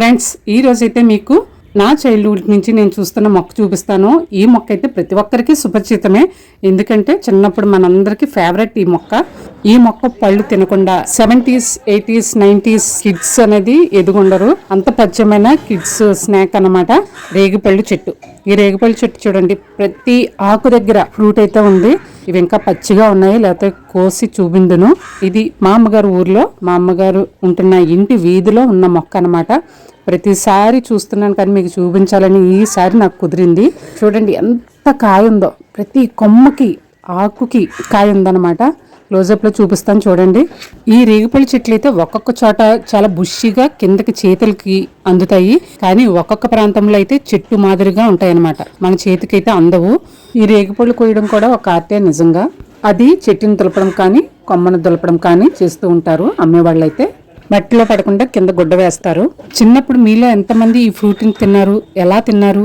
Friends ఈ రోజైతే మీకు నా చైల్డ్హుడ్ నుంచి నేను చూస్తున్న మొక్క చూపిస్తాను. ఈ మొక్క అయితే ప్రతి ఒక్కరికి సుపరిచితమే, ఎందుకంటే చిన్నప్పుడు మనందరికి ఫేవరెట్ ఈ మొక్క. ఈ మొక్క పళ్ళు తినకుండా 70s, 80s, 90s కిడ్స్ అనేది ఎదుగుండరు, అంత పరిచయమైన కిడ్స్ స్నాక్ అన్నమాట రేగిపళ్ళు చెట్టు. ఈ రేగిపళ్ళు చెట్టు చూడండి, ప్రతి ఆకు దగ్గర ఫ్రూట్ అయితే ఉంది. ఇవి ఇంకా పచ్చిగా ఉన్నాయి, లేకపోతే కోసి చూపిందును. ఇది మా అమ్మగారు ఊర్లో, మా అమ్మగారు ఉంటున్న ఇంటి వీధిలో ఉన్న మొక్క అన్నమాట. ప్రతిసారి చూస్తున్నాను కానీ మీకు చూపించాలని ఈసారి నాకు కుదిరింది. చూడండి ఎంత కాయ ఉందో, ప్రతి కొమ్మకి ఆకుకి కాయ ఉందన్నమాట. క్లోజప్ లో చూపిస్తాను చూడండి. ఈ రేగిపల్లి చెట్లు అయితే ఒక్కొక్క చోట చాలా బుషిగా కిందకి చేతులకి అందుతాయి, కానీ ఒక్కొక్క ప్రాంతంలో అయితే చెట్టు మాదిరిగా ఉంటాయి అన్నమాట. మన చేతికి అయితే అందవు. ఈ రేగిపళ్ళు కోయడం కూడా ఒక ఆర్టే నిజంగా. అది చెట్టుని దులపడం కానీ కొమ్మను దులపడం కానీ చేస్తూ ఉంటారు అమ్మేవాళ్ళు. అయితే మట్టిలో పడకుండా కింద గుడ్డ వేస్తారు. చిన్నప్పుడు మీలో ఎంతమంది ఈ ఫ్రూట్ని తిన్నారు, ఎలా తిన్నారు?